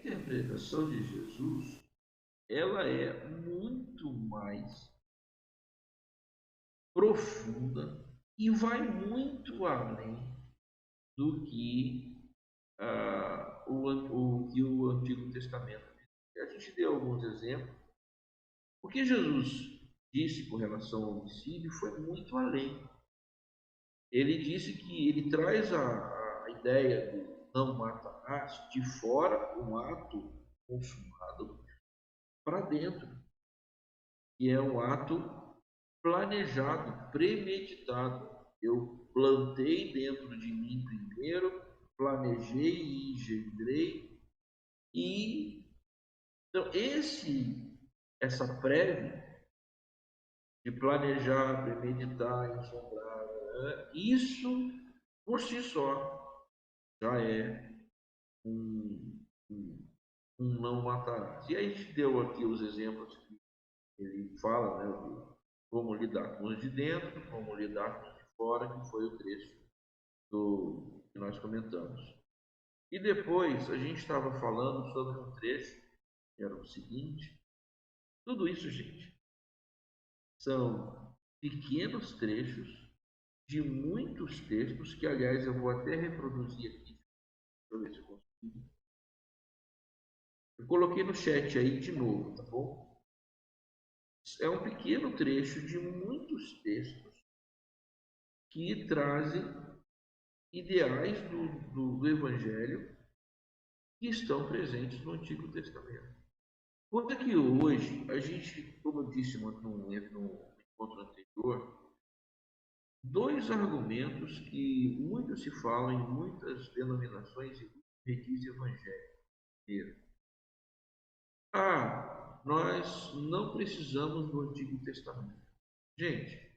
interpretação de Jesus, ela é muito mais profunda e vai muito além do que o Antigo Testamento. A gente deu alguns exemplos. O que Jesus disse com relação ao homicídio foi muito além. Ele disse que ele traz a ideia do não matarás de fora, um ato consumado, para dentro, que é um ato planejado, premeditado. Eu plantei dentro de mim primeiro, planejei e engendrei, e então essa prévia de planejar, premeditar, engendrar, isso por si só já é um, um, um não matarás. E aí a gente deu aqui os exemplos que ele fala, né, de como lidar com os de dentro, como lidar com os de fora, que foi o trecho que nós comentamos. E depois a gente estava falando sobre um trecho que era o seguinte: tudo isso, gente, são pequenos trechos de muitos textos que, aliás, eu vou até reproduzir aqui. Deixa eu ver se eu consigo. Eu coloquei no chat aí de novo, tá bom? É um pequeno trecho de muitos textos que trazem ideais do Evangelho que estão presentes no Antigo Testamento. Coisa que hoje, a gente, como eu disse no encontro anterior, dois argumentos que muito se falam em muitas denominações e requis evangélicos. Primeiro, nós não precisamos do Antigo Testamento. Gente,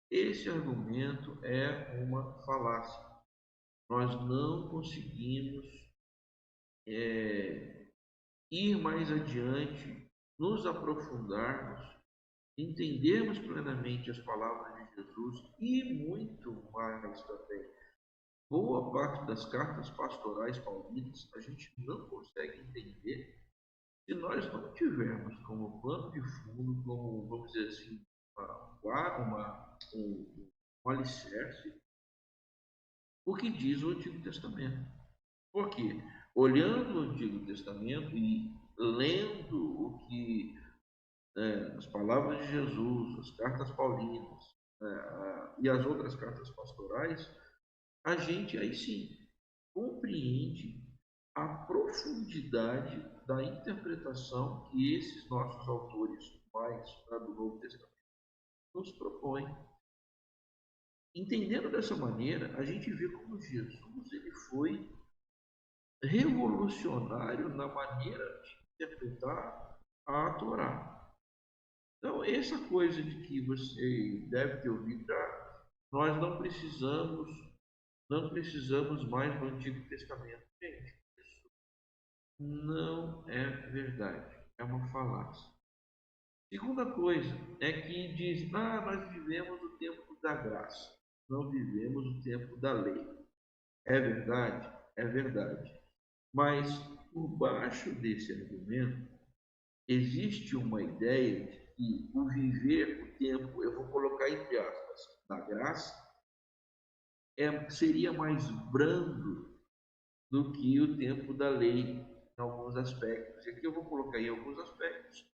esse argumento é uma falácia. Nós não conseguimos ir mais adiante, nos aprofundarmos, entendermos plenamente as palavras de Jesus e muito mais também. Boa parte das cartas pastorais paulinas a gente não consegue entender se nós não tivermos como pano de fundo, como, vamos dizer assim, um alicerce, o que diz o Antigo Testamento. Por quê? Olhando o Antigo Testamento e lendo as palavras de Jesus, as cartas paulinas e as outras cartas pastorais, a gente aí sim compreende a profundidade da interpretação que esses nossos autores mais do Novo Testamento nos propõem. Entendendo dessa maneira, a gente vê como Jesus ele foi revolucionário na maneira de interpretar a Torá. Então, essa coisa de que você deve ter ouvido, nós não precisamos mais do Antigo Testamento. Gente, isso não é verdade, é uma falácia. Segunda coisa é que diz, nós vivemos o tempo da graça, não vivemos o tempo da lei. É verdade? É verdade. Mas por baixo desse argumento existe uma ideia de que o viver o tempo, eu vou colocar entre aspas, da graça, seria mais brando do que o tempo da lei em alguns aspectos. E aqui eu vou colocar em alguns aspectos,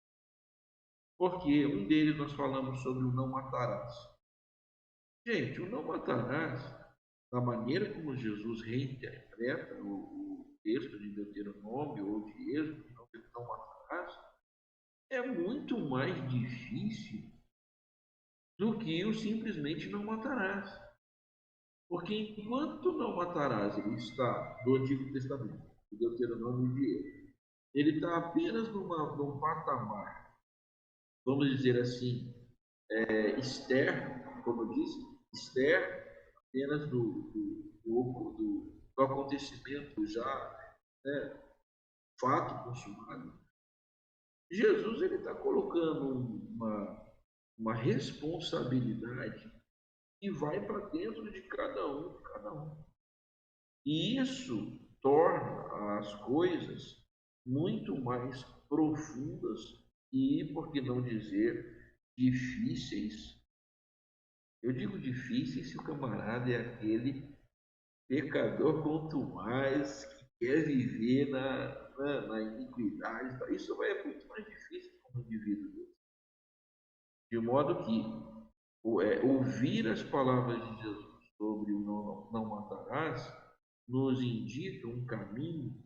porque um deles nós falamos sobre o não matarás. Gente, o não matarás, da maneira como Jesus reinterpreta o texto de Deuteronômio ou de Êxodo, não matarás, é muito mais difícil do que o simplesmente não matarás. Porque enquanto não matarás, ele está no Antigo Testamento, do Deuteronômio e de Êxodo, ele está apenas num patamar, vamos dizer assim, externo, como eu disse, externo, apenas do acontecimento já, né, fato consumado. Jesus ele está colocando uma responsabilidade que vai para dentro de cada um, de cada um. E isso torna as coisas muito mais profundas e, por que não dizer, difíceis. Eu digo difíceis se o camarada é aquele pecador quanto mais que quer viver na iniquidade. Isso é muito mais difícil como indivíduo. De modo que ouvir as palavras de Jesus sobre o não matarás nos indica um caminho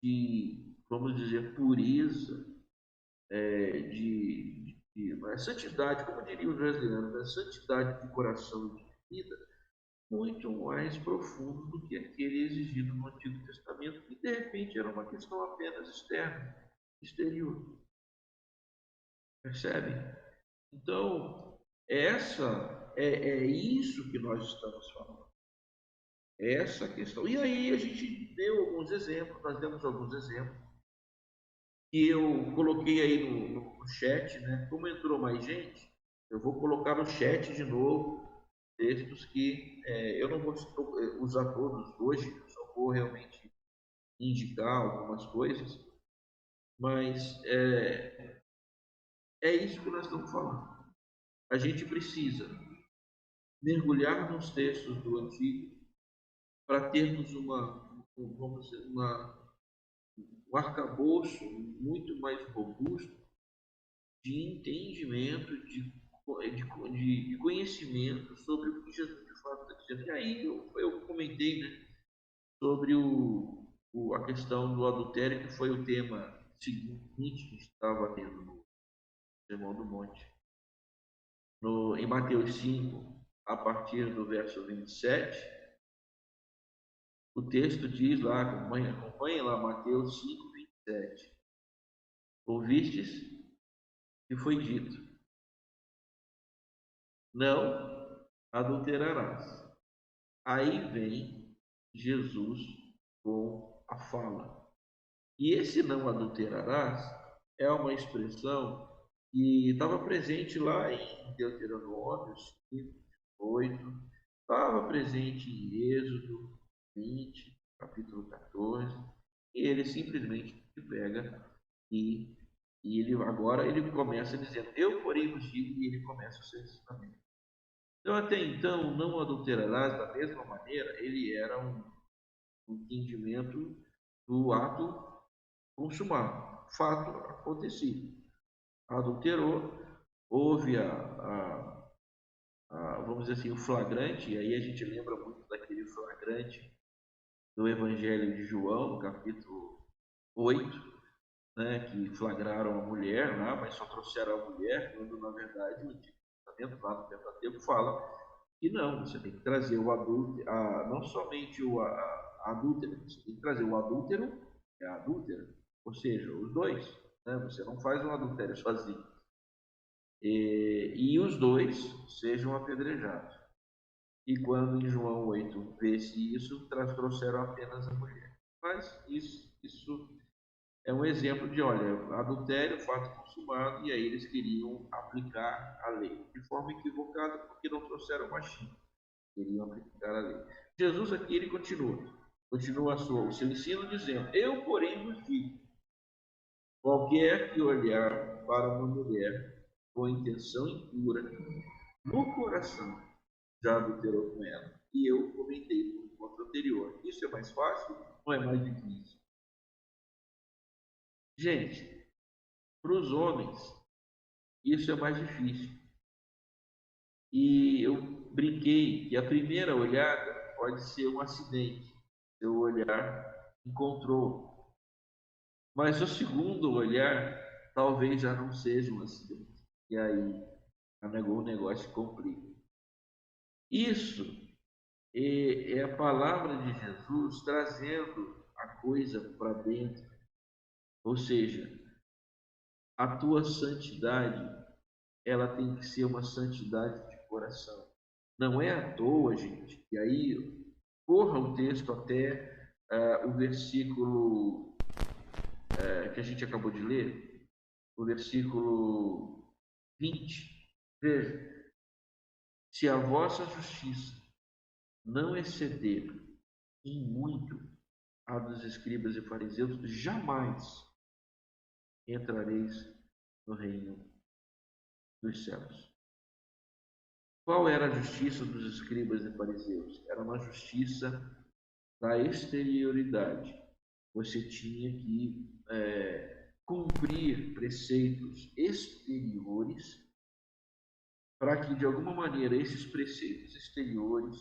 de, vamos dizer, pureza, santidade, como diriam os brasileiros, né? Santidade de coração e de vida, muito mais profundo do que aquele exigido no Antigo Testamento, que de repente era uma questão apenas externa, exterior. Percebe? Então, é isso que nós estamos falando. Essa questão. E aí a gente deu alguns exemplos, nós demos alguns exemplos, que eu coloquei aí no chat, né? Como entrou mais gente, eu vou colocar no chat de novo textos que eu não vou usar todos hoje, eu só vou realmente indicar algumas coisas, mas é isso que nós estamos falando. A gente precisa mergulhar nos textos do Antigo para termos vamos dizer, um arcabouço muito mais robusto de entendimento, de conhecimento sobre o que Jesus de fato está dizendo. E aí eu comentei, né, sobre a questão do adultério, que foi o tema seguinte que estava tendo no Sermão do Monte. Em Mateus 5, a partir do verso 27, o texto diz lá, acompanha lá, Mateus 5, 27. Ouvistes que foi dito: não adulterarás. Aí vem Jesus com a fala. E esse não adulterarás é uma expressão que estava presente lá em Deuteronômio 5, 8, estava presente em Êxodo 20, capítulo 14, e ele simplesmente pega e, ele começa dizendo: eu porém vos digo, e ele começa o seu ensinamento. Então, até então, não adulterarás, da mesma maneira, ele era um entendimento do ato consumado, fato acontecido. Adulterou, houve vamos dizer assim, o flagrante, e aí a gente lembra muito daquele flagrante do Evangelho de João, no capítulo 8, né, que flagraram a mulher lá, mas só trouxeram a mulher, quando na verdade o Antigo Testamento, lá no Pentateuco, fala que não, você tem que trazer o adúltero, não somente a adúltera, você tem que trazer o adúltero e a adúltera, ou seja, os dois, né? Você não faz um adultério sozinho. E os dois sejam apedrejados. E quando em João 8 vê-se isso, trouxeram apenas a mulher. Mas isso é um exemplo de, olha, adultério, fato consumado, e aí eles queriam aplicar a lei de forma equivocada porque não trouxeram machismo, queriam aplicar a lei. Jesus aqui ele continua o seu ensino dizendo: eu porém vos digo, qualquer que olhar para uma mulher com intenção impura no coração já adulterou com ela. E eu comentei no encontro anterior. Isso é mais fácil ou é mais difícil? Gente, para os homens, isso é mais difícil. E eu brinquei que a primeira olhada pode ser um acidente. Seu olhar encontrou. Mas o segundo olhar talvez já não seja um acidente. E aí o negócio complica. Isso é a palavra de Jesus trazendo a coisa para dentro. Ou seja, a tua santidade, ela tem que ser uma santidade de coração. Não é à toa, gente. E aí, corra o texto até o versículo que a gente acabou de ler, o versículo 20. Veja, se a vossa justiça não exceder em muito a dos escribas e fariseus, jamais entrareis no reino dos céus. Qual era a justiça dos escribas e fariseus? Era uma justiça da exterioridade. Você tinha que cumprir preceitos exteriores para que, de alguma maneira, esses preceitos exteriores,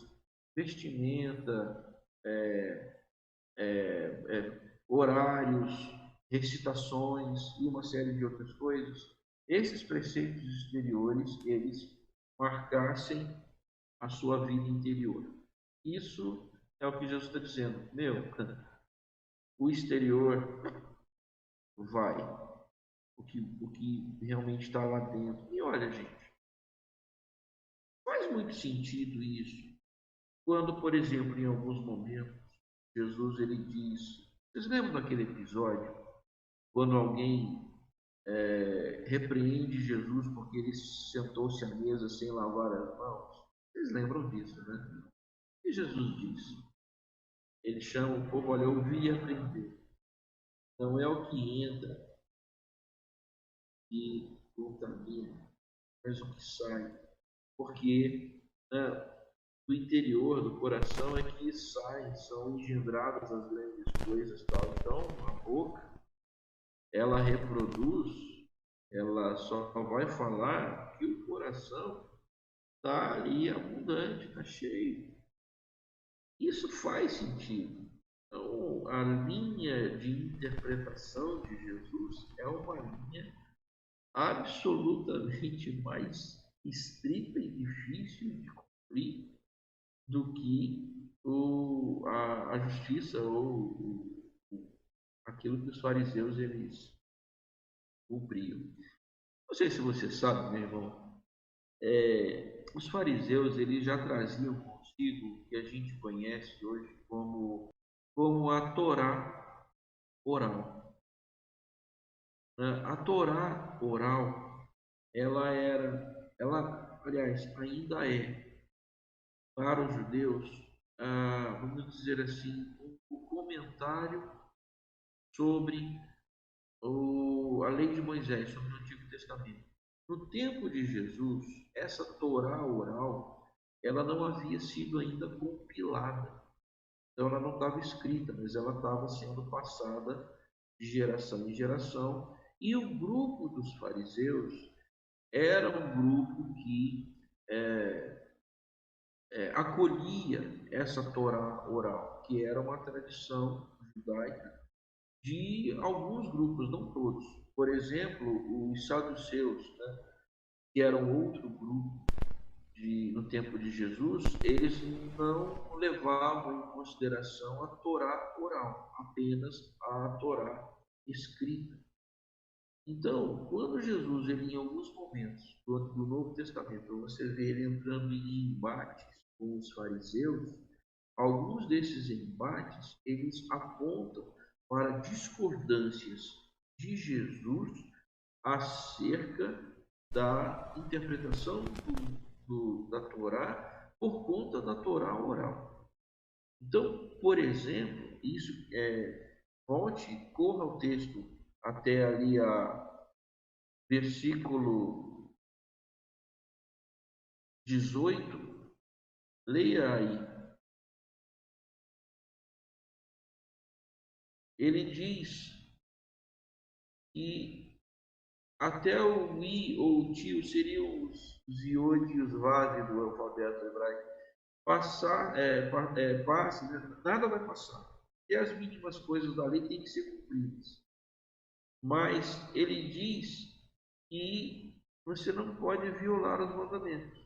vestimenta, horários, recitações e uma série de outras coisas, esses preceitos exteriores, eles marcassem a sua vida interior. Isso é o que Jesus está dizendo. O exterior vai, o que realmente está lá dentro. E olha, gente, faz muito sentido isso. Quando, por exemplo, em alguns momentos, Jesus ele diz, vocês lembram daquele episódio quando alguém repreende Jesus porque ele sentou-se à mesa sem lavar as mãos? Vocês lembram disso, né? O que Jesus diz? Ele chama o povo, olha, ouvir e aprender. Não é o que entra e contamina, mas o que sai. Porque do interior, do coração, é que saem, são engendradas as grandes coisas. Tal. Então, a boca, ela reproduz, ela só vai falar que o coração está ali abundante, está cheio. Isso faz sentido. Então, a linha de interpretação de Jesus é uma linha absolutamente mais estrita e difícil de cumprir do que a justiça ou aquilo que os fariseus eles cumpriam. Não sei se você sabe, meu irmão, os fariseus eles já traziam consigo o que a gente conhece hoje como a Torá oral. A Torá oral, aliás, ainda é para os judeus, vamos dizer assim, o comentário sobre a lei de Moisés, sobre o Antigo Testamento. No tempo de Jesus, essa Torá oral, ela não havia sido ainda compilada. Então ela não estava escrita, mas ela estava sendo passada de geração em geração. E o grupo dos fariseus era um grupo que acolhia essa Torá oral, que era uma tradição judaica de alguns grupos, não todos. Por exemplo, os saduceus, né, que eram outro grupo no tempo de Jesus, eles não levavam em consideração a Torá oral, apenas a Torá escrita. Então, quando Jesus, ele, em alguns momentos do Novo Testamento, você vê ele entrando em embates com os fariseus, alguns desses embates, eles apontam para discordâncias de Jesus acerca da interpretação da Torá por conta da Torá oral. Então, por exemplo, isso volte, corra o texto até ali a versículo 18, leia aí. Ele diz que até o i ou o tio seriam os iod e os vav do alfabeto hebraico. Passe, né? Nada vai passar. E as mínimas coisas da lei têm que ser cumpridas. Mas ele diz que você não pode violar os mandamentos.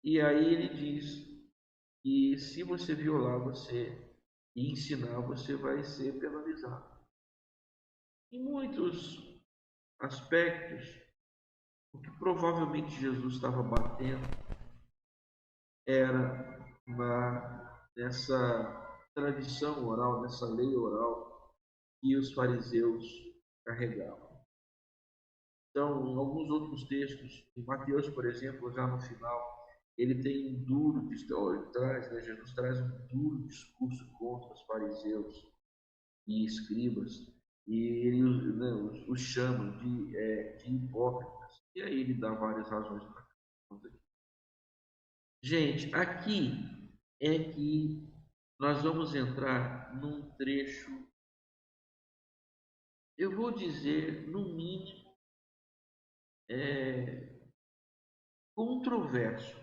E aí ele diz que se você violar e ensinar, você vai ser penalizado. Em muitos aspectos, o que provavelmente Jesus estava batendo era nessa tradição oral, nessa lei oral que os fariseus carregavam. Então, em alguns outros textos, em Mateus, por exemplo, já no final, ele tem um duro, Jesus traz um duro discurso contra os fariseus e escribas, e ele, né, os chama de hipócritas. E aí ele dá várias razões para isso. Gente, aqui é que nós vamos entrar num trecho, eu vou dizer, no mínimo, controverso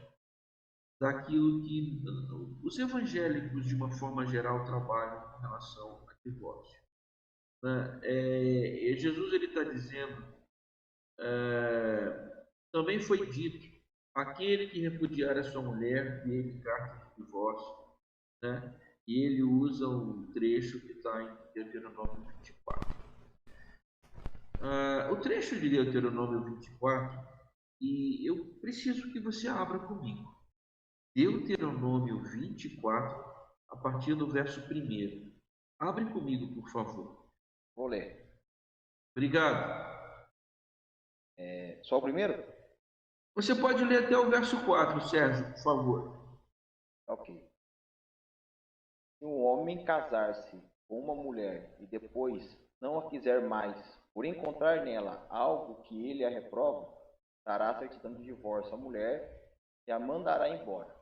daquilo que os evangélicos, de uma forma geral, trabalham com relação a divórcio. Né? Jesus ele está dizendo, também foi dito, aquele que repudiar a sua mulher, dê-lhe carta de divórcio. Né? E ele usa um trecho que está em Deuteronômio 24. O trecho de Deuteronômio 24, e eu preciso que você abra comigo. Deuteronômio 24, a partir do verso 1. Abre comigo, por favor. Vou ler. Obrigado. Só o primeiro? Você pode ler até o verso 4, Sérgio, por favor. Ok. Se um homem casar-se com uma mulher e depois não a quiser mais, por encontrar nela algo que ele a reprova, dará certidão de divórcio à mulher e a mandará embora.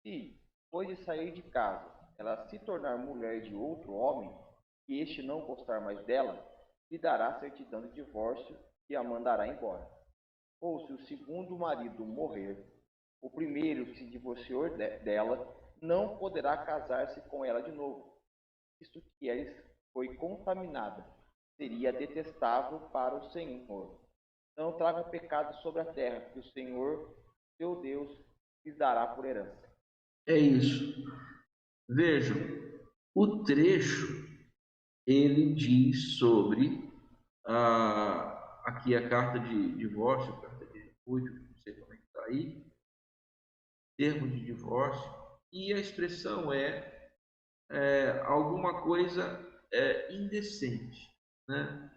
Se, depois de sair de casa, ela se tornar mulher de outro homem, e este não gostar mais dela, lhe dará certidão de divórcio e a mandará embora. Ou se o segundo marido morrer, o primeiro que se divorciou dela não poderá casar-se com ela de novo, visto que ela foi contaminada. Seria detestável para o Senhor. Não traga pecado sobre a terra, que o Senhor, seu Deus, lhes dará por herança. É isso. Vejam, o trecho ele diz sobre aqui a carta de divórcio, a carta de repúdio, não sei como é que está aí, termo de divórcio, e a expressão alguma coisa indecente. Né?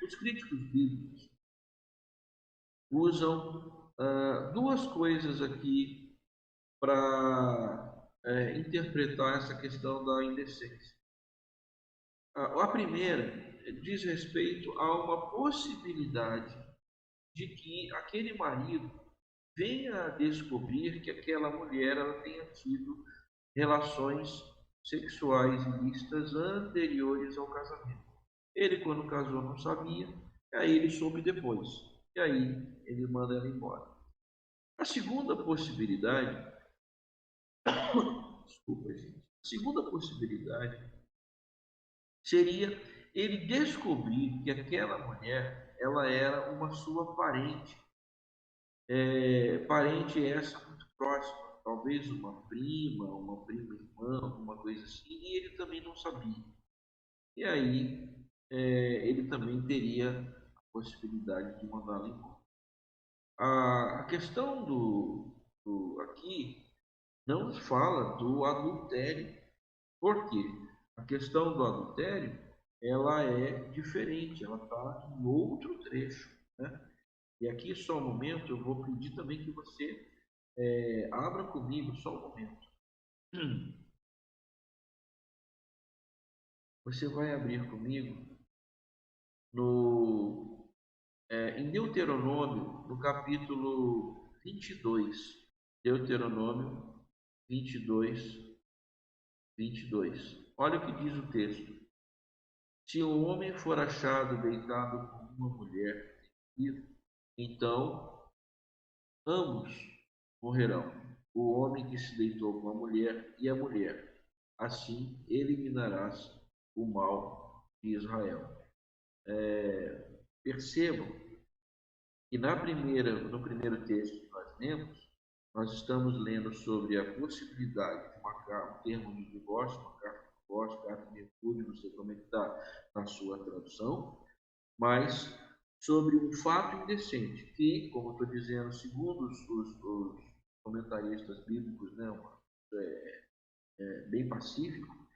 Os críticos bíblicos usam duas coisas aqui para interpretar essa questão da indecência. A primeira diz respeito a uma possibilidade de que aquele marido venha a descobrir que aquela mulher ela tenha tido relações sexuais ilícitas anteriores ao casamento. Ele, quando casou, não sabia, e aí ele soube depois, e aí ele manda ela embora. A segunda possibilidade, desculpa, gente, a segunda possibilidade seria ele descobrir que aquela mulher ela era uma sua parente, parente essa muito próxima, talvez uma prima irmã, alguma coisa assim, e ele também não sabia. E aí ele também teria a possibilidade de mandá-la embora. A questão do aqui não fala do adultério. Por quê? A questão do adultério ela é diferente, ela está em outro trecho. Né? E aqui, só um momento, eu vou pedir também que você abra comigo, só um momento. Você vai abrir comigo em Deuteronômio, no capítulo 22. Deuteronômio 22. Olha o que diz o texto. Se o homem for achado deitado com uma mulher, então ambos morrerão, o homem que se deitou com a mulher e a mulher. Assim eliminarás o mal de Israel. Percebam que no primeiro texto que nós lemos, nós estamos lendo sobre a possibilidade de um termo de divórcio, uma carta de divórcio, carta de repúdio, não sei como é que está na sua tradução, mas sobre um fato indecente, que, como estou dizendo, segundo os comentaristas bíblicos, né, bem pacífico,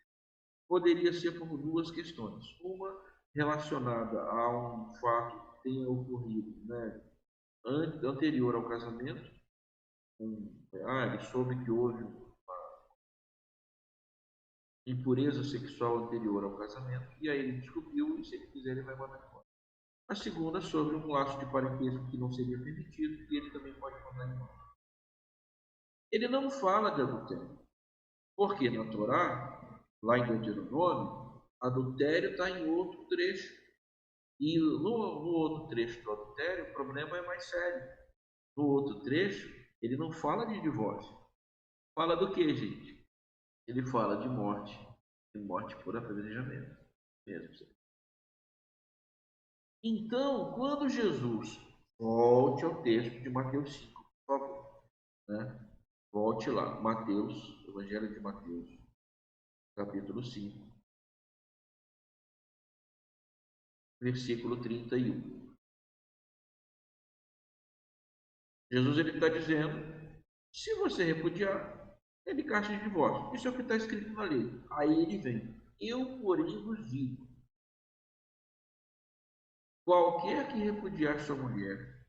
poderia ser por duas questões. Uma relacionada a um fato que tenha ocorrido, né, anterior ao casamento. Ele soube que houve impureza sexual anterior ao casamento, e aí ele descobriu, e se ele quiser ele vai mandar embora. A segunda sobre um laço de parentesco que não seria permitido, e ele também pode mandar embora. Ele não fala de adultério, porque na Torá, lá em Deuteronômio, adultério está em outro trecho. E no outro trecho do adultério, o problema é mais sério. No outro trecho, ele não fala de divórcio. Fala do que, gente? Ele fala de morte por apedrejamento. Mesmo. Então, quando Jesus, volte ao texto de Mateus 5, por favor, né? Volte lá, Mateus, Evangelho de Mateus, capítulo 5, versículo 31. Jesus ele está dizendo, se você repudiar, ele caixa de divórcio. Isso é o que está escrito na lei. Aí ele vem, eu porém vos digo, qualquer que repudiar sua mulher,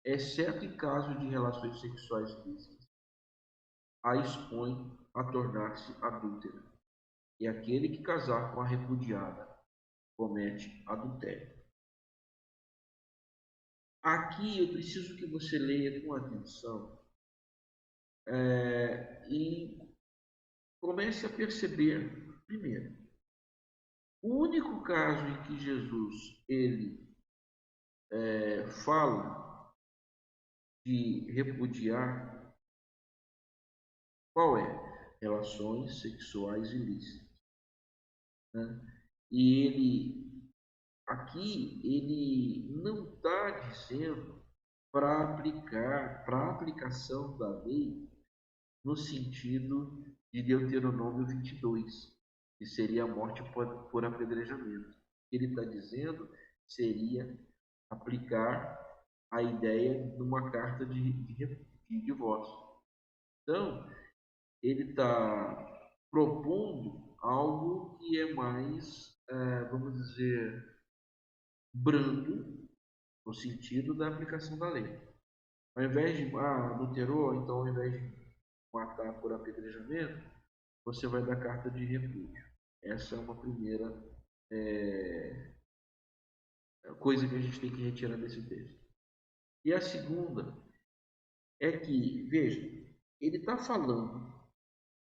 exceto em caso de relações sexuais ilícitas, a expõe a tornar-se adúltera. E aquele que casar com a repudiada comete adultério. Aqui eu preciso que você leia com atenção e comece a perceber, primeiro, o único caso em que Jesus ele fala de repudiar, qual é? Relações sexuais ilícitas. Né? E aqui, ele não está dizendo para a aplicação da lei no sentido de Deuteronômio 22, que seria a morte por apedrejamento. Ele está dizendo seria aplicar a ideia de uma carta de divórcio. Então, ele está propondo algo que é mais, vamos dizer, brando, no sentido da aplicação da lei. Ao invés de, adulterou, então ao invés de matar por apedrejamento, você vai dar carta de repúdio. Essa é uma primeira coisa que a gente tem que retirar desse texto. E a segunda é que, veja, ele está falando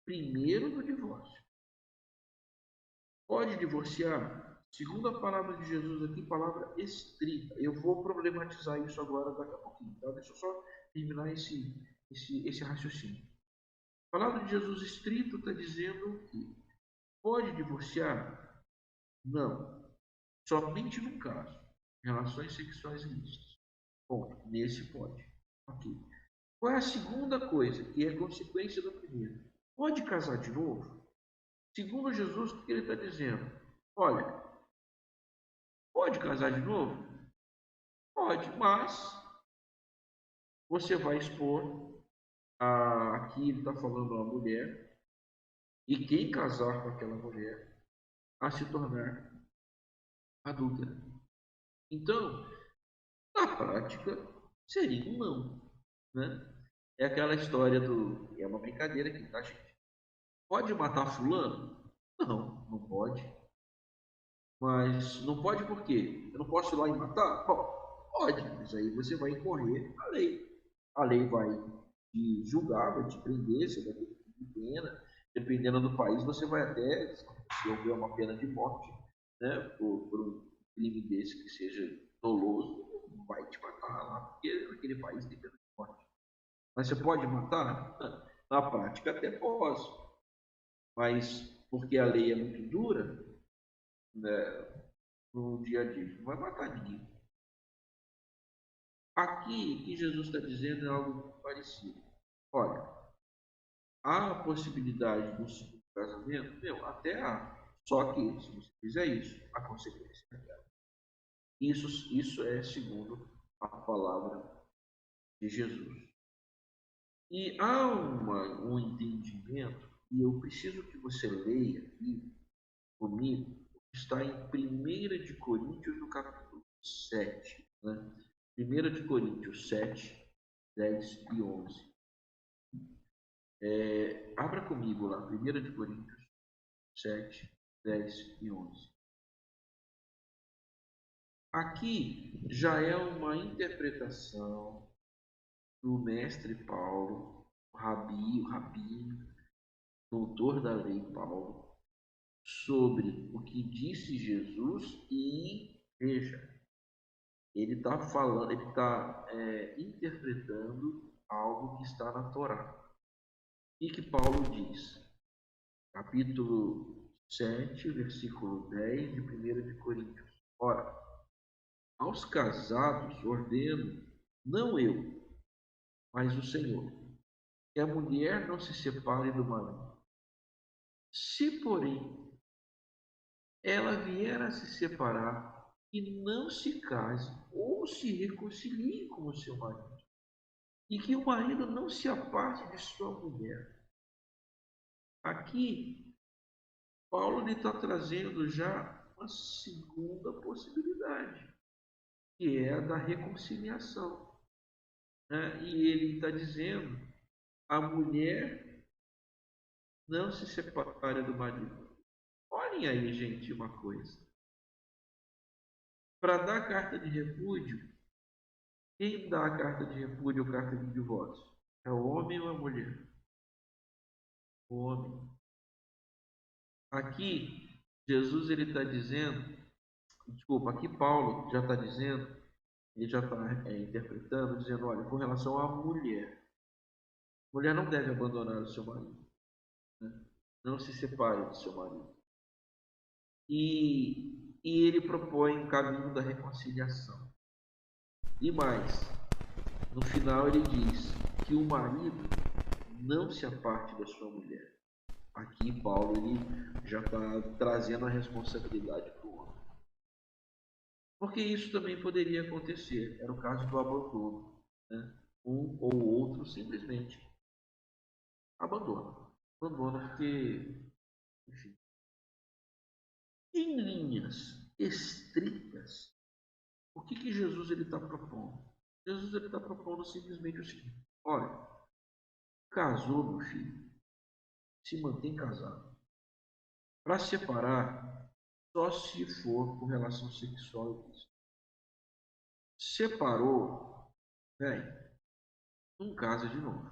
primeiro do divórcio. Pode divorciar? Segundo a palavra de Jesus aqui, palavra estrita. Eu vou problematizar isso agora daqui a pouquinho, tá? Deixa eu só terminar esse raciocínio. A palavra de Jesus estrito está dizendo que pode divorciar? Não. Somente num caso. Relações sexuais ilícitas. Bom, nesse pode. Ok. Qual é a segunda coisa, que é consequência da primeira? Pode casar de novo? Segundo Jesus, o que ele está dizendo? Olha, pode casar de novo? Pode, mas você vai expor, aqui ele está falando a mulher, e quem casar com aquela mulher, a se tornar adúltera. Então, na prática, seria um não. Né? É aquela história do. É uma brincadeira aqui, tá, gente? Pode matar fulano? Não, não pode. Mas não pode por quê? Eu não posso ir lá e matar? Bom, pode, mas aí você vai incorrer a lei. A lei vai te julgar, vai te prender, você vai ter que cumprir pena. Dependendo do país, você vai até, se houver uma pena de morte, né, por um crime desse que seja doloso, vai te matar lá, porque naquele país tem pena de morte. Mas você pode matar? Na prática até posso, mas porque a lei é muito dura, né, no dia a dia, não vai matar ninguém. Aqui, o que Jesus está dizendo é algo parecido. Olha, há a possibilidade do segundo casamento? Meu, até há. Só que, se você fizer isso, a consequência é aquela. Isso é segundo a palavra de Jesus. E há um entendimento, e eu preciso que você leia aqui comigo, está em 1 de Coríntios, no capítulo 7. Né? 1 de Coríntios 7, 10 e 11. Abra comigo lá, 1 de Coríntios 7, 10 e 11. Aqui já é uma interpretação do mestre Paulo, o rabino, doutor da lei Paulo, sobre o que disse Jesus e, veja, ele está falando, ele está interpretando algo que está na Torá. O que Paulo diz? Capítulo 7, versículo 10 de 1 de Coríntios. Ora, aos casados ordeno, não eu, mas o Senhor, que a mulher não se separe do marido. Se, porém, ela vier a se separar, que não se case ou se reconcilie com o seu marido, e que o marido não se aparte de sua mulher. Aqui, Paulo está trazendo já uma segunda possibilidade, que é a da reconciliação, né? E ele está dizendo, a mulher não se separe do marido. Olhem aí, gente, uma coisa. Para dar carta de repúdio, quem dá a carta de repúdio ou carta de divórcio? É o homem ou a mulher? O homem. Aqui, Jesus ele está dizendo, desculpa, aqui Paulo já está dizendo, ele já está interpretando, dizendo, olha, com relação à mulher, a mulher não deve abandonar o seu marido, né? Não se separe do seu marido. E ele propõe o caminho da reconciliação. E mais, no final ele diz que o marido não se aparte da sua mulher. Aqui Paulo ele já está trazendo a responsabilidade para o homem. Porque isso também poderia acontecer. Era o caso do abandono, né? Um ou outro simplesmente abandona. Abandona porque, enfim. Em linhas estritas, o que Jesus ele está propondo? Jesus ele está propondo simplesmente o seguinte: olha, casou, meu filho, se mantém casado. Para separar, só se for com relação sexual. Separou, não casa de novo.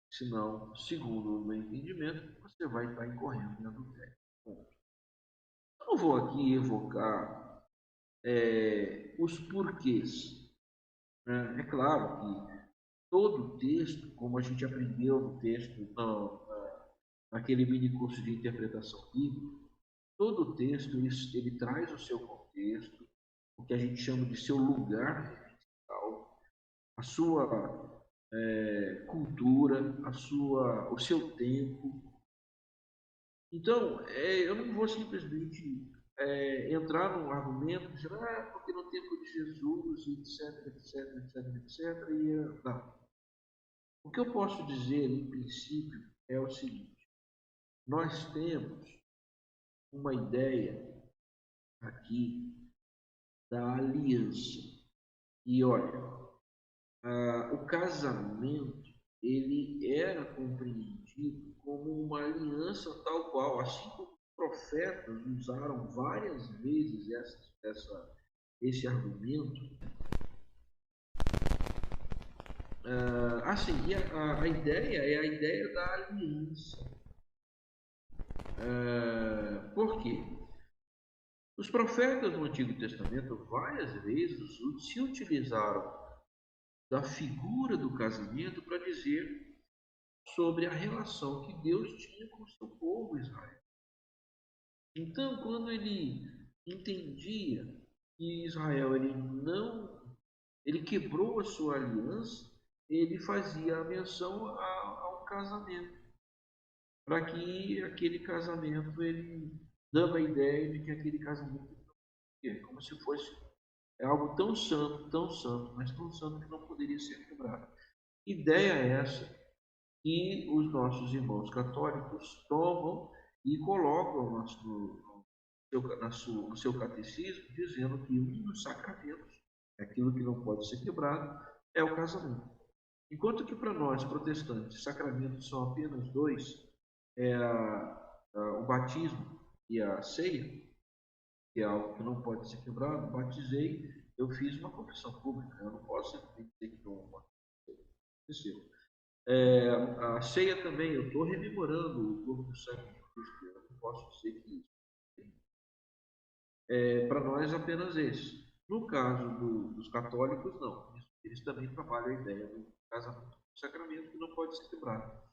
Senão, segundo o meu entendimento, você vai estar incorrendo em adultério. Ponto. Eu não vou aqui evocar os porquês. Né? É claro que todo texto, como a gente aprendeu no texto, naquele mini curso de interpretação bíblica, todo texto ele traz o seu contexto, o que a gente chama de seu lugar referencial, a sua cultura, o seu tempo. Então, eu não vou simplesmente entrar num argumento dizendo, porque no tempo de Jesus, etc, etc, etc, etc, não. O que eu posso dizer, em princípio, é o seguinte: nós temos uma ideia aqui da aliança. E olha, o casamento ele era compreendido como uma aliança tal qual, assim como os profetas usaram várias vezes esse argumento. Assim, a ideia é a ideia da aliança. Por quê? Os profetas no Antigo Testamento várias vezes se utilizaram da figura do casamento para dizer sobre a relação que Deus tinha com o seu povo Israel. Então, quando ele entendia que Israel ele quebrou a sua aliança, ele fazia a menção ao casamento, para que aquele casamento ele dava a ideia de que aquele casamento é como se fosse algo tão santo, mas tão santo que não poderia ser quebrado. Ideia é essa que os nossos irmãos católicos tomam e colocam no seu catecismo, dizendo que um dos sacramentos, aquilo que não pode ser quebrado, é o casamento. Enquanto que para nós, protestantes, sacramentos são apenas dois, o batismo e a ceia, que é algo que não pode ser quebrado. Batizei, eu fiz uma confissão pública, eu não posso simplesmente dizer que não aconteceu. A ceia também, eu estou rememorando o corpo do sangue de Cristo, eu não posso dizer que isso para nós apenas esse. No caso dos católicos, não. Eles também trabalham a ideia do casamento com sacramento que não pode ser quebrado.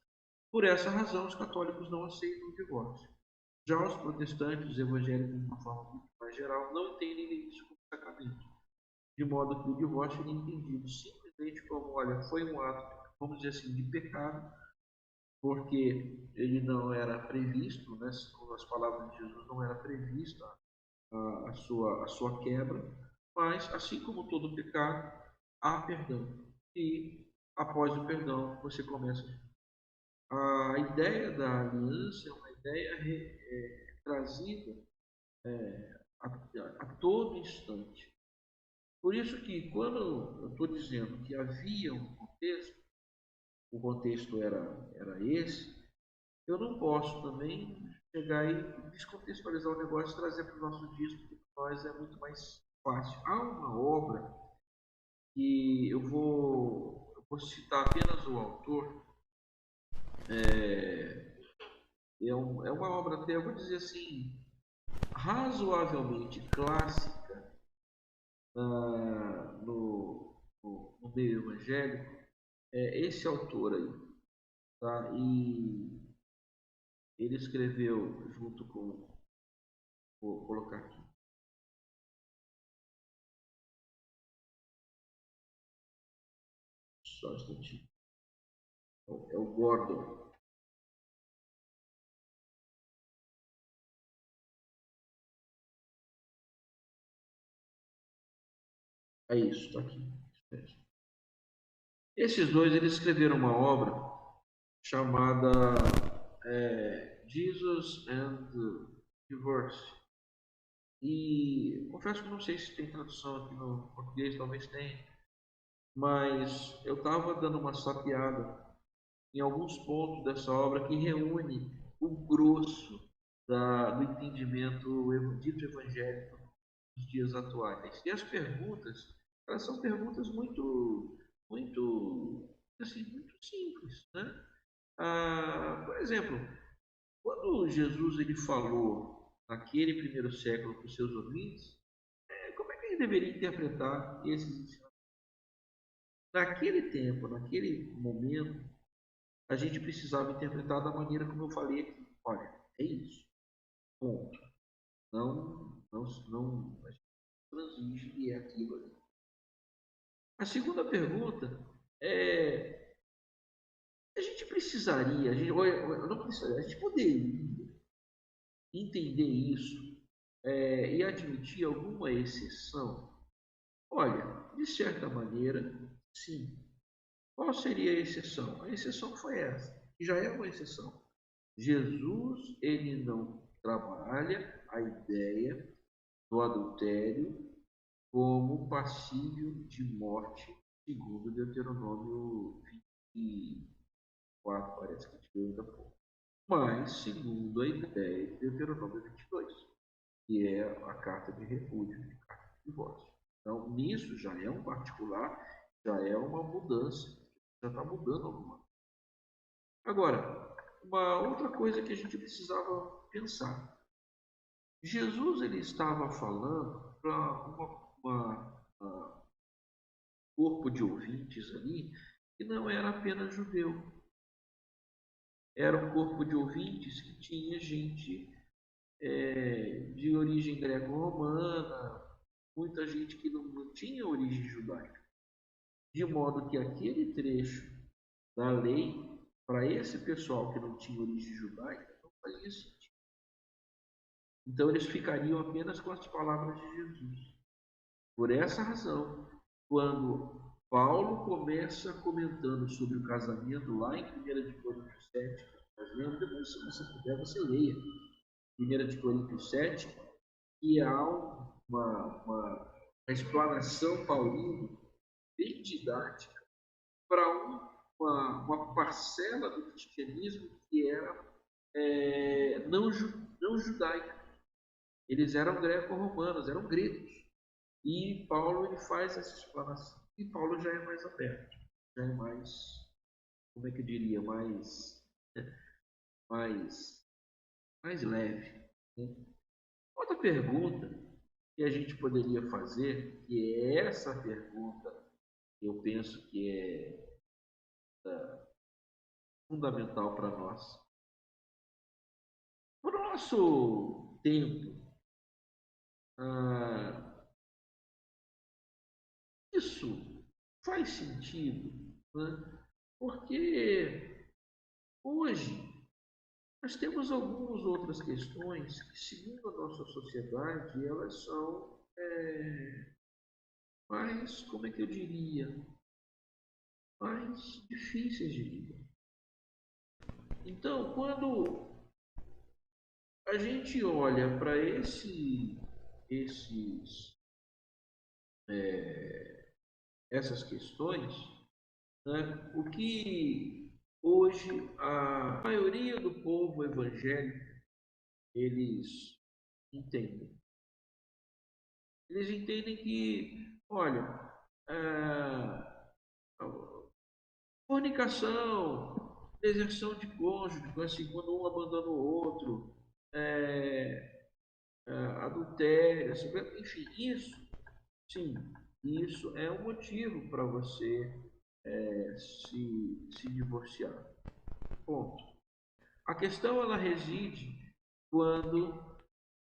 Por essa razão, os católicos não aceitam o divórcio. Já os protestantes, os evangélicos, de uma forma muito mais geral, não entendem isso como sacramento. De modo que o divórcio é entendido simplesmente como, olha, foi um ato, vamos dizer assim, de pecado, porque ele não era previsto, né, com as palavras de Jesus, não era prevista a sua quebra, mas, assim como todo pecado, há perdão. E, após o perdão, você começa. A ideia da aliança é uma ideia trazida a todo instante. Por isso que, quando eu estou dizendo que havia um contexto, o contexto era esse, eu não posso também chegar e descontextualizar o negócio e trazer para os nossos dias, porque para nós é muito mais fácil. Há uma obra que eu vou citar apenas o autor, é uma obra até, eu vou dizer assim, razoavelmente clássica no meio evangélico, é esse autor aí, tá? E ele escreveu junto com, vou colocar aqui, só um instantinho, é o Gordon. É isso, está aqui. Esses dois eles escreveram uma obra chamada Jesus and Divorce. E confesso que não sei se tem tradução aqui no português, talvez tenha, mas eu estava dando uma sapiada em alguns pontos dessa obra que reúne o grosso do entendimento dito evangélico dos dias atuais. E as perguntas, elas são perguntas muito, assim, muito simples, né? Por exemplo, quando Jesus ele falou naquele primeiro século para os seus ouvintes, como é que ele deveria interpretar esses ensinamentos? Naquele tempo, naquele momento, a gente precisava interpretar da maneira como eu falei aqui. Olha, é isso. Ponto. Não, a gente transige e é aquilo ali. A segunda pergunta é: a gente precisaria, não precisaria, a gente poderia entender isso e admitir alguma exceção? Olha, de certa maneira, sim. Qual seria a exceção? A exceção foi essa, que já é uma exceção. Jesus, ele não trabalha a ideia do adultério como passível de morte, segundo Deuteronômio 24, parece que a gente viu ainda há pouco. Mas, segundo a ideia de Deuteronômio 22, que é a carta de repúdio, a carta de divórcio. Então, nisso já é um particular, já é uma mudança, já está mudando alguma coisa. Agora, uma outra coisa que a gente precisava pensar. Jesus ele estava falando para um corpo de ouvintes ali que não era apenas judeu. Era um corpo de ouvintes que tinha gente de origem greco-romana, muita gente que não tinha origem judaica. De modo que aquele trecho da lei, para esse pessoal que não tinha origem judaica, não fazia sentido. Então eles ficariam apenas com as palavras de Jesus. Por essa razão, quando Paulo começa comentando sobre o casamento lá em 1 de Coríntios 7, nós lemos, depois se você puder, você leia 1 de Coríntios 7, e há uma explanação paulina bem didática para uma parcela do cristianismo que era não judaica. Eles eram greco-romanos, eram gregos. E Paulo ele faz essa explanação. E Paulo já é mais aberto, já é mais, como é que eu diria, mais, mais leve. Né? Outra pergunta que a gente poderia fazer, que é essa pergunta, que eu penso que é fundamental para nós. No nosso tempo, ah, isso faz sentido, né? Porque hoje nós temos algumas outras questões que, segundo a nossa sociedade, elas são mais, como é que eu diria, mais difíceis de lidar. Então, quando a gente olha para esses, essas questões, né, o que hoje a maioria do povo evangélico eles entendem. Eles entendem que, olha, fornicação, deserção de cônjuge, assim, quando um abandona o outro, é, adultério, enfim, isso, sim, isso é um motivo para você se divorciar. Ponto. A questão ela reside quando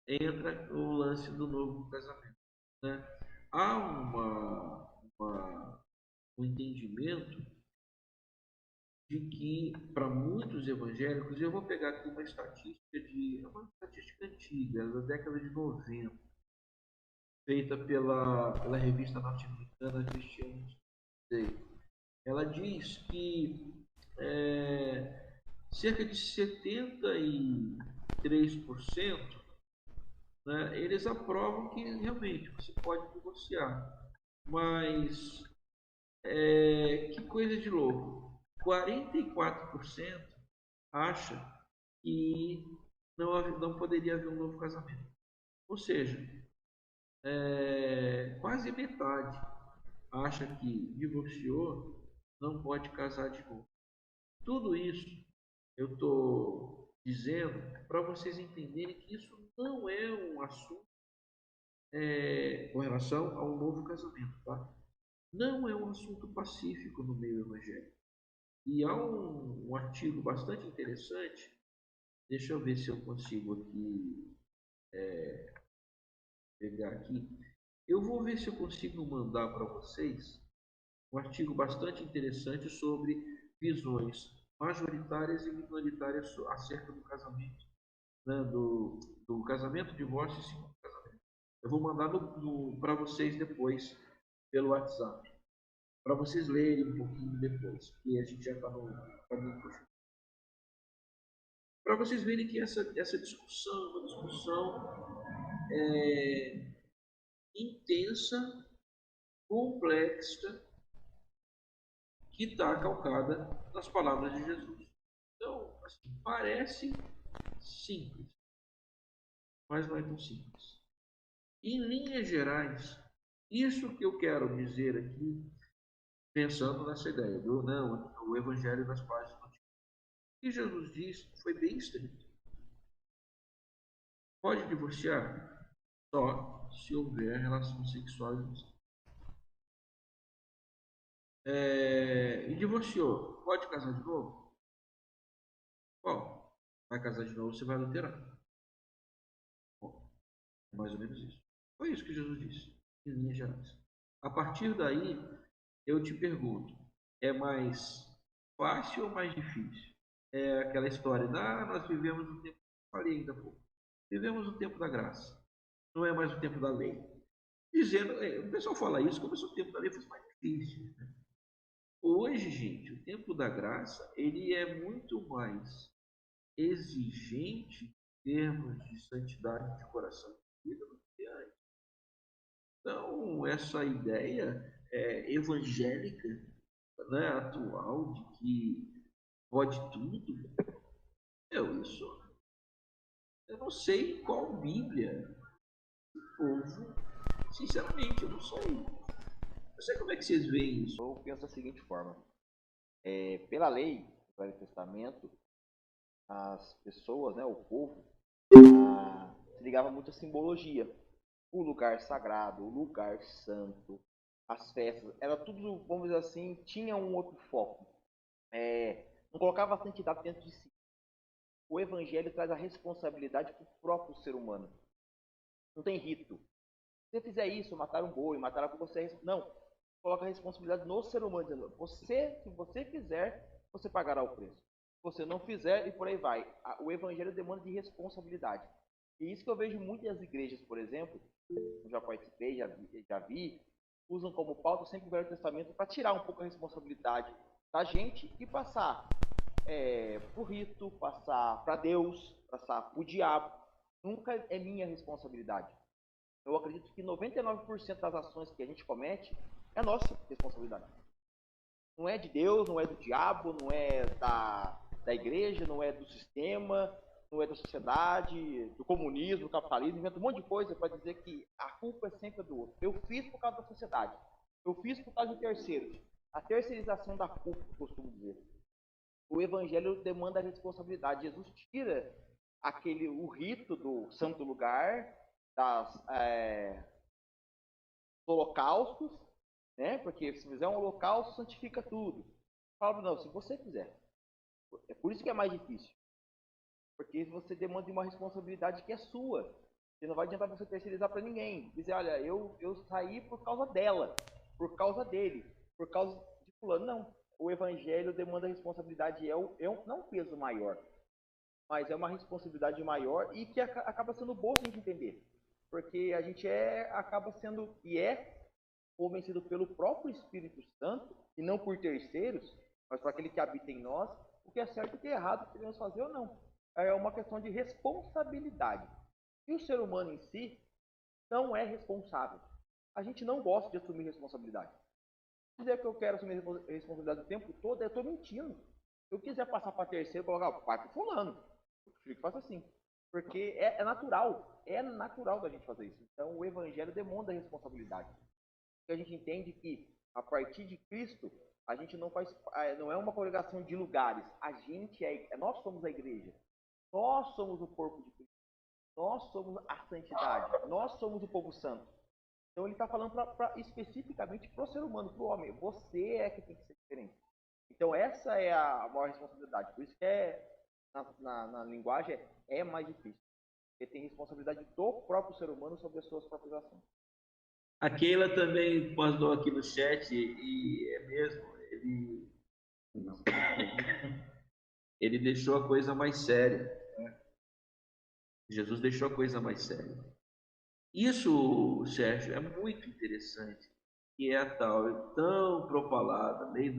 entra o lance do novo casamento. Né? Há um entendimento de que, para muitos evangélicos, eu vou pegar aqui uma estatística antiga, da década de 90, feita pela revista norte-americana Christianity Today. Ela diz que cerca de 73%, né, eles aprovam que realmente você pode divorciar. Mas que coisa de louco. 44% acha que não poderia haver um novo casamento. Ou seja, quase metade acha que divorciou, não pode casar de novo. Tudo isso eu estou dizendo para vocês entenderem que isso não é um assunto com relação a um novo casamento, tá? Não é um assunto pacífico no meio evangélico. E há um artigo bastante interessante, deixa eu ver se eu consigo aqui pegar aqui. Eu vou ver se eu consigo mandar para vocês um artigo bastante interessante sobre visões majoritárias e minoritárias acerca do casamento, né? do casamento, divórcio e segundo casamento. Eu vou mandar para vocês depois pelo WhatsApp, para vocês lerem um pouquinho depois, que a gente já está no caminho. Para vocês verem que essa discussão é uma discussão intensa, complexa, que está calcada nas palavras de Jesus. Então, assim, parece simples, mas não é tão simples. Em linhas gerais, isso que eu quero dizer aqui, pensando nessa ideia do não, o Evangelho das Páginas do Antigo. O que Jesus disse foi bem estrito. Pode divorciar só se houver relação sexual e divorciou. Pode casar de novo? Bom, vai casar de novo, você vai adulterar. Bom, é mais ou menos isso. Foi isso que Jesus disse, em linhas gerais. A partir daí, eu te pergunto, é mais fácil ou mais difícil? É aquela história, nós vivemos no tempo, falei ainda há pouco, vivemos no tempo da graça, não é mais o tempo da lei. Dizendo, o pessoal fala isso como se o tempo da lei fosse mais difícil. Né? Hoje, gente, o tempo da graça, ele é muito mais exigente em termos de santidade de coração e vida do que antes. Então, essa ideia evangélica, né, atual de que pode tudo, isso Eu não sei qual Bíblia o povo, sinceramente, eu não sei. Não sei como é que vocês veem isso. Eu penso da seguinte forma: pela lei do Velho Testamento, as pessoas, né, o povo, se ligava muito à simbologia. O lugar sagrado, o lugar santo, as festas, era tudo, vamos dizer assim, tinha um outro foco. Não colocava a santidade dentro de si. O evangelho traz a responsabilidade para o próprio ser humano. Não tem rito. Se você fizer isso, matar um boi, matar algo, você... Não. Coloca a responsabilidade no ser humano, dizendo, se você fizer, você pagará o preço. Se você não fizer, e por aí vai. O evangelho demanda de responsabilidade. E isso que eu vejo muitas igrejas, por exemplo, eu já participei, já vi, usam como pauta sempre o Velho Testamento para tirar um pouco a responsabilidade da gente e passar para o rito, passar para Deus, passar para o diabo. Nunca é minha responsabilidade. Eu acredito que 99% das ações que a gente comete é nossa responsabilidade. Não é de Deus, não é do diabo, não é da igreja, não é do sistema, não é da sociedade, do comunismo, do capitalismo, inventa um monte de coisa para dizer que a culpa é sempre do outro. Eu fiz por causa da sociedade. Eu fiz por causa de terceiros. A terceirização da culpa, eu costumo dizer. O evangelho demanda a responsabilidade. Jesus tira o rito do santo lugar, dos holocaustos, né? Porque se fizer um holocausto, santifica tudo. Fala, não, se você fizer. É por isso que é mais difícil. Porque você demanda uma responsabilidade que é sua. Você não vai adiantar você terceirizar para ninguém. Dizer, olha, eu saí por causa dela, por causa dele, por causa de fulano. Não. O evangelho demanda responsabilidade, não um peso maior, mas é uma responsabilidade maior e que acaba sendo boa a gente entender. Porque a gente acaba sendo convencido pelo próprio Espírito Santo, e não por terceiros, mas por aquele que habita em nós, o que é certo e o que é errado, que devemos fazer ou não. É uma questão de responsabilidade. E o ser humano em si não é responsável. A gente não gosta de assumir responsabilidade. Se dizer que eu quero assumir responsabilidade o tempo todo, eu estou mentindo. Se eu quiser passar para terceiro, colocar o pai para fulano, eu prefiro que faça assim. Porque é natural da gente fazer isso. Então o evangelho demanda responsabilidade. A gente entende que a partir de Cristo a gente não é uma congregação de lugares, nós somos a igreja, nós somos o corpo de Cristo, nós somos a santidade, nós somos o povo santo. Então ele está falando especificamente para o ser humano, para o homem. Você é que tem que ser diferente. Então essa é a maior responsabilidade. Por isso que na linguagem é mais difícil. Porque tem responsabilidade do próprio ser humano sobre as suas próprias ações. A Keila também mandou aqui no chat, e é mesmo, ele deixou a coisa mais séria. Jesus deixou a coisa mais séria. Isso, Sérgio, é muito interessante, que é a tal, tão propalada lei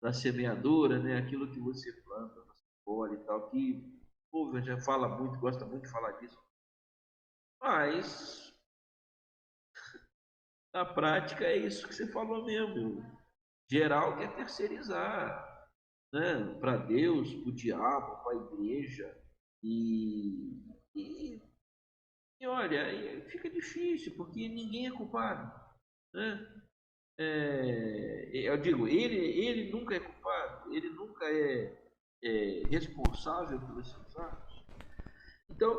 da semeadura, né? Aquilo que você planta, você colhe e tal, que o povo já fala muito, gosta muito de falar disso. Mas, na prática, é isso que você falou mesmo. Geral quer terceirizar, né? Para Deus, para o diabo, para a igreja. E, e olha, fica difícil, porque ninguém é culpado, né? Eu digo, ele nunca é culpado, ele nunca é responsável pelos seus atos. Então,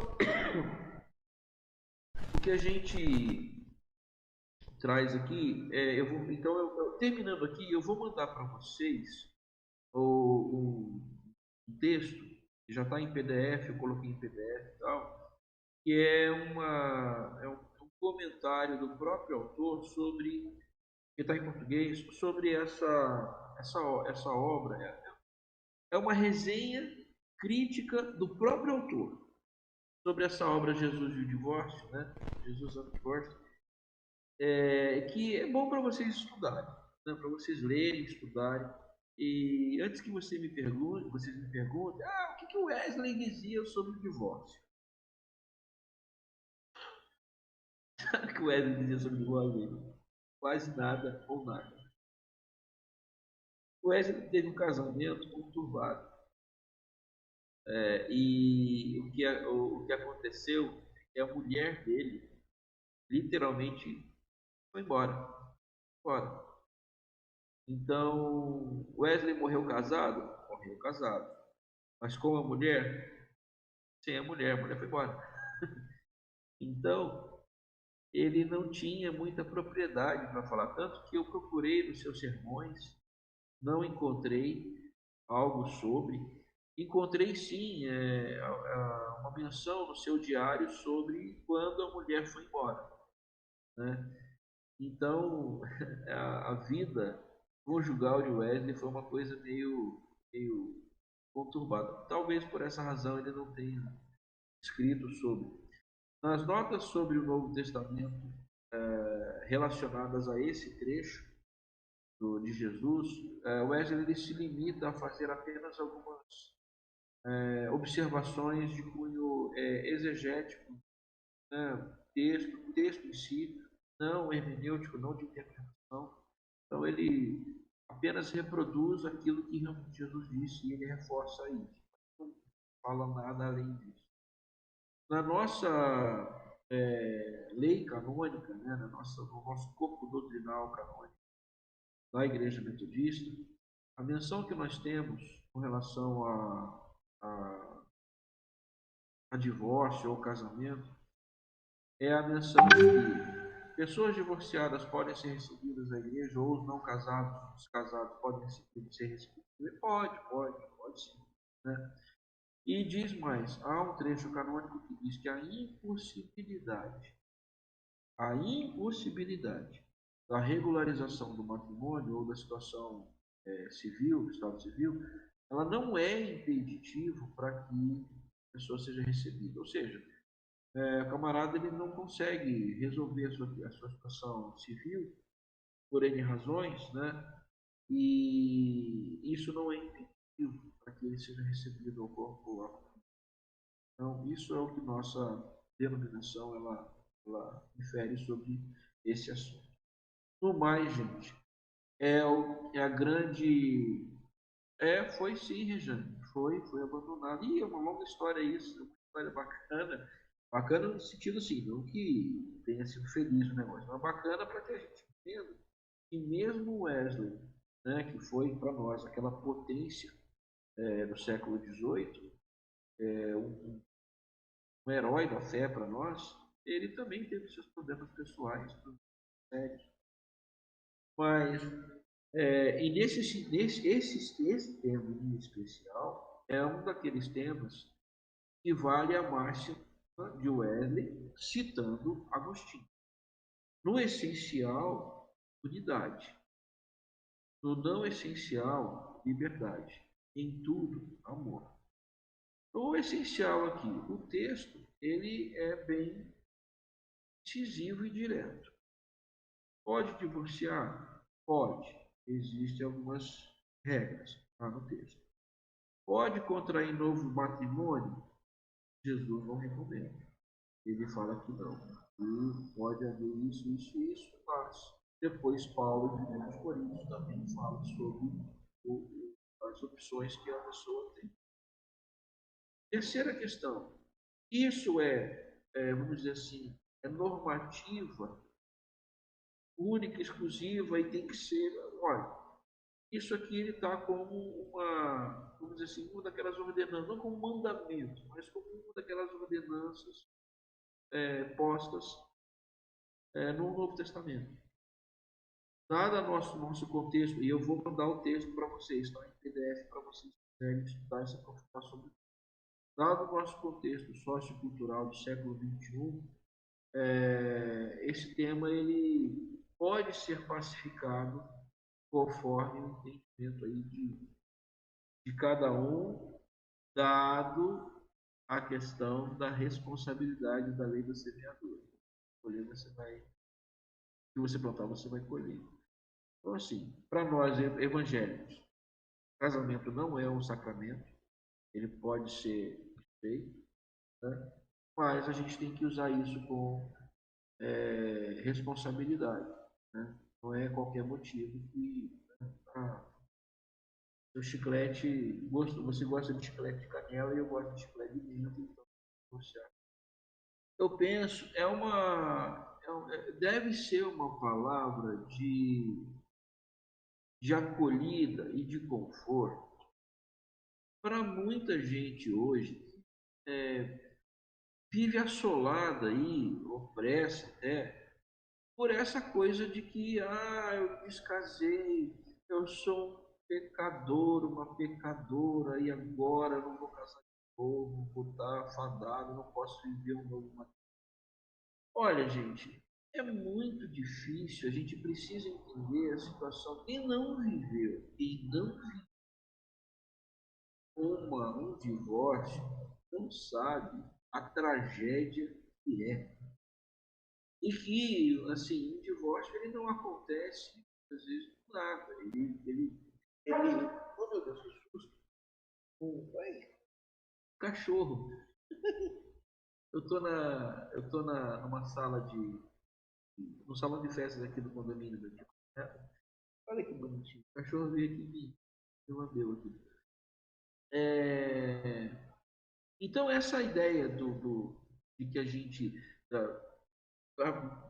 o que a gente traz aqui, terminando aqui, eu vou mandar para vocês um texto que já está em PDF, eu coloquei em PDF e tal, que é um comentário do próprio autor sobre, que está em português, sobre essa obra. É uma resenha crítica do próprio autor sobre essa obra Jesus e o Divórcio, né? Jesus e o Divórcio, que é bom para vocês estudarem, né? Para vocês lerem, estudarem. E antes que vocês me perguntem, o que o Wesley dizia sobre o divórcio? Sabe o que o Wesley dizia sobre o divórcio? Quase nada ou nada. O Wesley teve um casamento conturbado. E o que aconteceu é que a mulher dele literalmente foi embora. Embora. Então, Wesley morreu casado? Morreu casado. Mas com a mulher? Sem a mulher foi embora. Então, ele não tinha muita propriedade para falar, tanto que eu procurei nos seus sermões, não encontrei algo sobre. Encontrei sim uma menção no seu diário sobre quando a mulher foi embora, né? Então, a vida conjugal de Wesley foi uma coisa meio conturbada. Talvez por essa razão ele não tenha escrito sobre. Nas notas sobre o Novo Testamento relacionadas a esse trecho de Jesus, Wesley ele se limita a fazer apenas algumas observações de cunho exegético, né? Texto em si, não hermenêutico, não de interpretação. Então ele apenas reproduz aquilo que realmente Jesus disse e ele reforça isso. Não fala nada além disso. Na nossa lei canônica, né, no nosso corpo doutrinal canônico da Igreja Metodista, a menção que nós temos com relação a divórcio ou casamento é a menção de que pessoas divorciadas podem ser recebidas na igreja ou os não casados, os casados podem ser recebidos. Pode sim. Né? E diz mais, há um trecho canônico que diz que a impossibilidade da regularização do matrimônio ou da situação civil, estado civil, ela não é impeditivo para que a pessoa seja recebida. Ou seja, o camarada ele não consegue resolver a sua situação civil por N razões, né? E isso não é impeditivo para que ele seja recebido ao corpo. Então, isso é o que nossa denominação ela infere sobre esse assunto. No mais, gente, é a grande. Foi sim, Rejane. Foi abandonado. E é uma longa história isso, é uma história bacana. Bacana no sentido assim, não que tenha sido feliz o negócio, mas bacana para que a gente entenda que mesmo Wesley, né, que foi para nós aquela potência do século XVIII, um herói da fé para nós, ele também teve seus problemas pessoais, sérios. Mas, e esse tema em especial é um daqueles temas que vale a máxima de Wesley citando Agostinho. No essencial, unidade. No não essencial, liberdade. Em tudo, amor. O essencial aqui, o texto, ele é bem incisivo e direto. Pode divorciar? Pode. Existem algumas regras lá no texto. Pode contrair novo matrimônio? Jesus não recomenda. Ele fala que não. E pode haver isso, mas depois Paulo, em 1 Coríntios, também fala sobre as opções que a pessoa tem. Terceira questão. Isso vamos dizer assim, é normativa única, exclusiva e tem que ser. Olha, isso aqui ele está como vamos dizer assim, uma daquelas ordenanças, não como mandamento, mas como uma daquelas ordenanças postas no Novo Testamento. Dado nosso contexto, e eu vou mandar o texto para vocês, tá? Em PDF, para vocês quiserem estudar essa aprofundar sobre isso. Dado o nosso contexto sociocultural do século XXI, esse tema ele pode ser pacificado conforme o entendimento aí de cada um, dado a questão da responsabilidade da lei da semeadura. Colher você vai, o que você plantar você vai colher. Então assim, para nós evangélicos, casamento não é um sacramento, ele pode ser feito, né? Mas a gente tem que usar isso com responsabilidade, né? Não é qualquer motivo que seu chiclete, você gosta de chiclete de canela e eu gosto de chiclete de menta, então divorciar. Eu penso, deve ser uma palavra de acolhida e de conforto para muita gente hoje que vive assolada aí, opressa até, por essa coisa de que, eu descasei, eu sou um pecador, uma pecadora, e agora eu não vou casar de novo, vou estar fadado, não posso viver um novo matrimônio. Olha, gente, é muito difícil, a gente precisa entender a situação. Quem não viveu, quem não viveu um divórcio, não sabe a tragédia que é. E que, assim, o divórcio ele não acontece, às vezes, do nada. Oh meu Deus, que susto! Cachorro. Numa sala no salão de festas aqui do condomínio daqui. Olha que bonitinho. O cachorro veio aqui e me lambeu aqui. É, Então, essa ideia de que a gente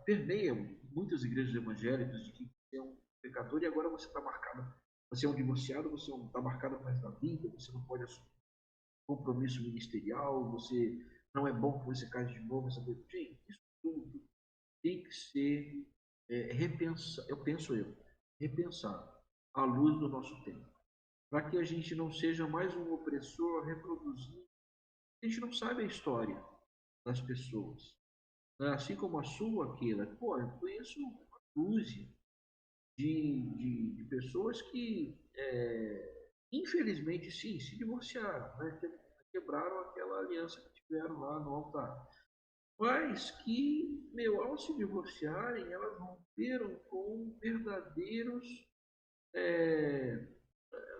permeia muitas igrejas evangélicas de que você é um pecador e agora você está marcado, você é um divorciado, você está marcado para da vida, você não pode assumir compromisso ministerial, você não é bom que você case de novo. Gente, isso tudo tem que ser repensar, repensar à luz do nosso tempo, para que a gente não seja mais um opressor reproduzindo. A gente não sabe a história das pessoas, né? Assim como a sua, Keila. Pô, eu conheço uma dúzia de pessoas que, infelizmente, sim, se divorciaram, né? Quebraram aquela aliança que tiveram lá no altar. Mas que, ao se divorciarem, elas romperam com verdadeiros é,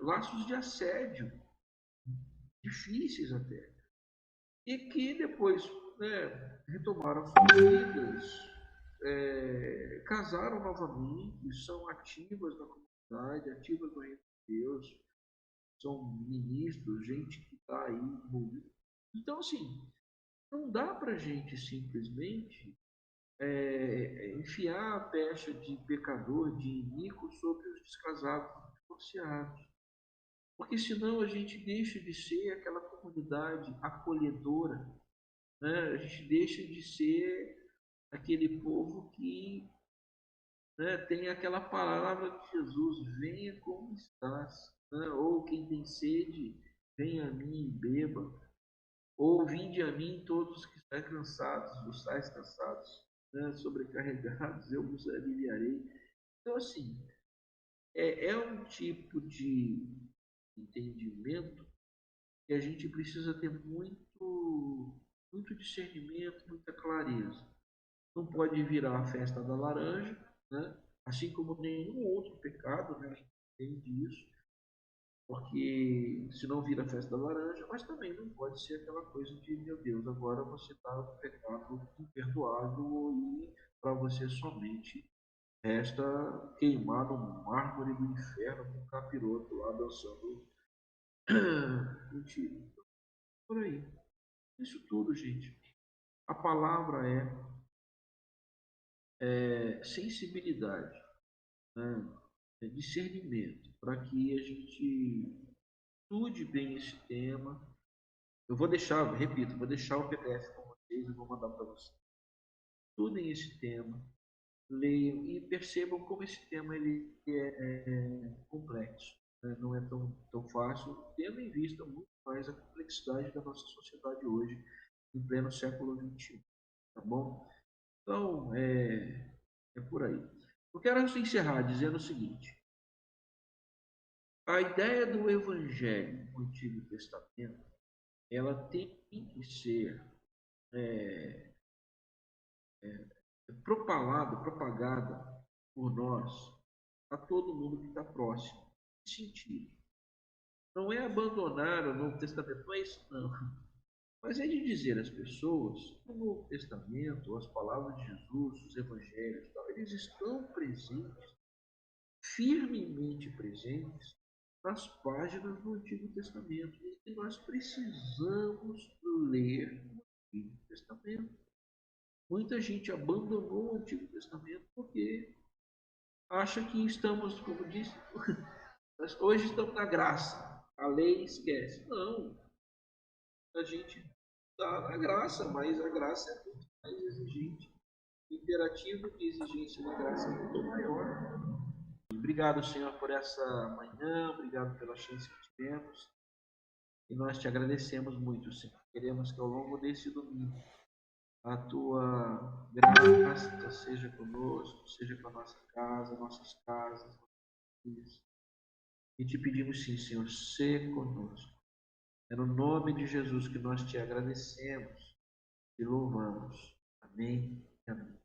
laços de assédio, difíceis até, e que depois, retomaram suas vidas, casaram novamente, são ativas na comunidade, ativas no reino de Deus, são ministros, gente que está aí envolvida. Então, assim, não dá para a gente simplesmente enfiar a pecha de pecador, de iníquo, sobre os descasados, divorciados. Porque senão a gente deixa de ser aquela comunidade acolhedora, né? A gente deixa de ser aquele povo que, tem aquela palavra de Jesus: venha como estás, né? Ou quem tem sede, venha a mim e beba. Ou vinde a mim todos que estáis cansados, os estáis cansados, né? Sobrecarregados, eu vos aliviarei. Então, assim, é um tipo de entendimento que a gente precisa ter muito discernimento, muita clareza. Não pode virar a festa da laranja, né? Assim como nenhum outro pecado, né? A gente entende isso, porque se não vira a festa da laranja, mas também não pode ser aquela coisa de, meu Deus, agora você está no pecado imperdoável e para você somente resta queimar no mármore do inferno com um capiroto lá dançando. Mentira. Por aí. Isso tudo, gente. A palavra sensibilidade, né? É discernimento, para que a gente estude bem esse tema. Eu vou deixar, repito, vou deixar o PDF com vocês e vou mandar para vocês. Estudem esse tema, leiam e percebam como esse tema ele é complexo, né? Não é tão fácil, tendo em vista muito mais a complexidade da nossa sociedade hoje, em pleno século XXI. Tá bom? Então, é por aí. Eu quero encerrar dizendo o seguinte: a ideia do Evangelho no Antigo Testamento, ela tem que ser propagada por nós a todo mundo que está próximo. Que sentido? Não é abandonar o Novo Testamento, não é isso não. Mas é de dizer às pessoas que o Novo Testamento, as palavras de Jesus, os evangelhos, eles estão presentes, firmemente presentes nas páginas do Antigo Testamento. E nós precisamos ler o Antigo Testamento. Muita gente abandonou o Antigo Testamento porque acha que estamos, como disse, nós hoje estamos na graça. A lei esquece. Não. A gente está na graça, mas a graça é muito mais exigente. O imperativo de exigência da graça é muito maior. Obrigado, Senhor, por essa manhã. Obrigado pela chance que tivemos. E nós te agradecemos muito, Senhor. Queremos que ao longo desse domingo a tua graça seja conosco, seja com a nossa casa, nossas casas, nossos filhos. E te pedimos sim, Senhor, ser conosco. É no nome de Jesus que nós te agradecemos e louvamos. Amém e amém.